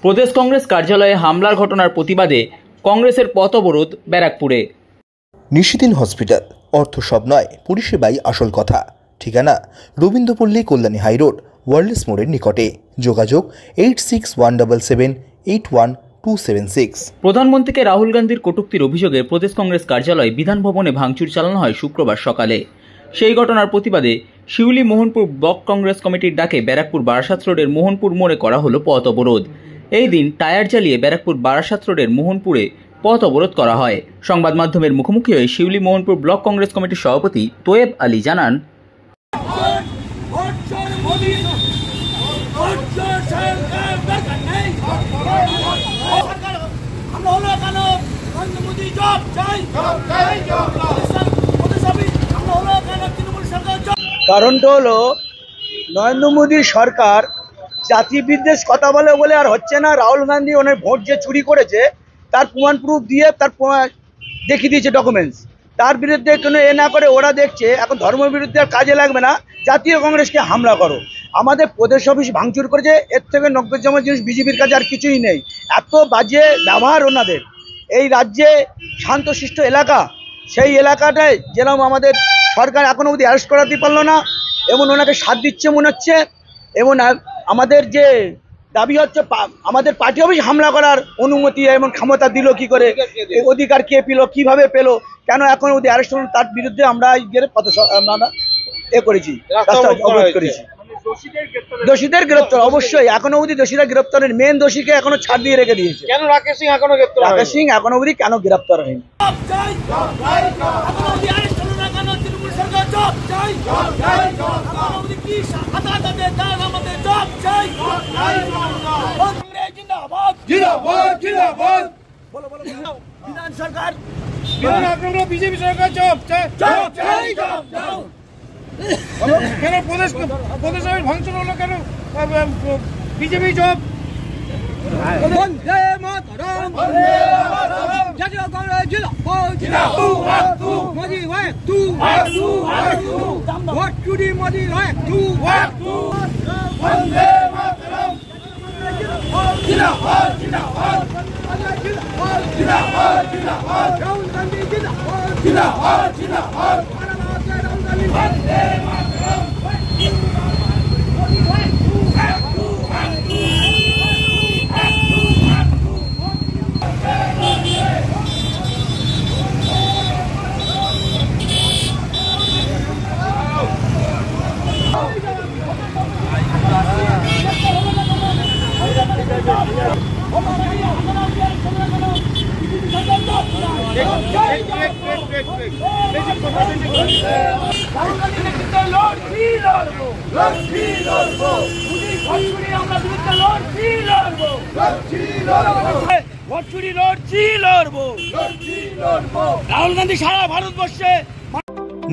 প্রদেশ কংগ্রেস কার্যালয়ে হামলার ঘটনার প্রতিবাদে কংগ্রেসের পথ অবরোধ ব্যারাকপুরে। নিশিদিন হসপিটাল, অর্থ সব নয়, পরিষেবাই আসল কথা। ঠিকানা রবীন্দ্রপল্লী, কল্যাণী হাইরোড, ওয়ার্ল্ডস মোড়ের নিকটে। যোগাযোগ 86177781 প্রধানমন্ত্রীকে রাহুল গান্ধীর কটূক্তির অভিযোগে প্রদেশ কংগ্রেস কার্যালয় বিধান ভবনে ভাঙচুর চালানো হয় শুক্রবার সকালে। সেই ঘটনার প্রতিবাদে শিউলি মোহনপুর ব্লক কংগ্রেস কমিটির ডাকে ব্যারাকপুর বারাসাত রোডের মোহনপুর মোড়ে করা হলো পথ অবরোধ। এই দিন টায়ার জ্বালিয়ে ব্যারাকপুর বারাসাত রোডের মোহনপুরে পথ অবরোধ করা হয়। সংবাদ মাধ্যমের মুখোমুখি হয়ে শিউলি মোহনপুর ব্লক কংগ্রেস কমিটির সভাপতি তোয়েব আলী জানান, কারণটা হলো নরেন্দ্র মোদীর সরকার জাতি বিদ্বেষ কথা বলে আর হচ্ছে না। রাহুল গান্ধী ওনার ভোট যে চুরি করেছে তার প্রমাণ প্রুফ দিয়ে তার দেখিয়ে দিয়েছে ডকুমেন্টস। তার বিরুদ্ধে কোনো না করে ওরা দেখছে এখন ধর্ম বিরুদ্ধে আর কাজে লাগবে না, জাতীয় কংগ্রেসকে হামলা করো। আমাদের প্রদেশ অফিস ভাঙচুর করেছে, এর থেকে নব্বইতম জিনিস বিজেপির কাছে আর কিছুই নেই। এত বাজে ব্যবহার ওনাদের। এই রাজ্যে শান্তশিষ্ট এলাকা, সেই এলাকাটায় যেরকম আমাদের সরকার এখনো অবধি অ্যারেস্ট করাতে পারলো না, এমন ওনাকে সাথ দিচ্ছে মনে হচ্ছে। এবং আমাদের যে দাবি হচ্ছে আমাদের পার্টি অফিস হামলা করার অনুমতি এবং ক্ষমতা দিল কি করে, অধিকার কে পেল, কিভাবে পেল, কেন এখন অবধি অ্যারেস্ট হল, তার বিরুদ্ধে আমরা করেছি, অবরোধ করেছি। দোষীদের গ্রেপ্তার অবশ্যই, এখনো অবধি দোষীরা গ্রেপ্তারের মেন দোষীকে এখনো ছাড় দিয়ে রেখে দিয়েছে। কেন রাকেশ সিং এখনো গ্রেপ্তার হয়নি? রাকেশ সিং এখনো অবধি কেন গ্রেপ্তার হয়নি? বিধান সরকার, বিজেপি সরকার কেন প্রদেশ ভাঙচুর হলো, কেন বিজেপি জব? বন্দে মাতরম, জাতীয় কংগ্রেস জিন্দাবাদ, মোদি হয় তু, ভোট চুরি মোদি হয় তু, বন্দে মাতরম, জিন্দাবাদ, জিন্দাবাদ, জিন্দাবাদ, জিন্দাবাদ, রাহুল গান্ধী জিন্দাবাদ, জিন্দাবাদ, জিন্দাবাদ, রাহুল গান্ধী বন্দে মাতরম। রাহুল গান্ধী সারা ভারতবর্ষে।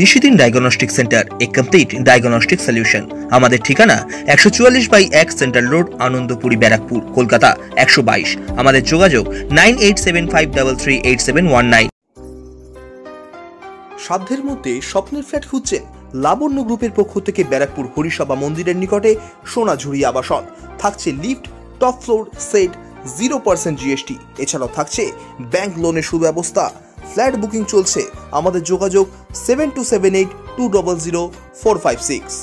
নিশিদিন ডায়াগনস্টিক সেন্টার, এ কমপ্লিট ডায়াগনস্টিক সলিউশন। আমাদের ঠিকানা 144/1 সেন্ট্রাল রোড, আনন্দপুরি, ব্যারাকপুর, কলকাতা 122। আমাদের যোগাযোগ 9875338719। সাধ্যের মধ্যে স্বপ্নের ফ্ল্যাট খুঁজছেন? লাবণ্য গ্রুপের পক্ষ থেকে ব্যারাকপুর হরিসভা মন্দিরের নিকটে সোনাঝুরি আবাসন। থাকছে lift, top floor, set, 0% GST। এছাড়াও থাকছে ব্যাংক লোনের সুব্যবস্থা। ফ্ল্যাট বুকিং চলছে। আমাদের যোগাযোগ 7278200456।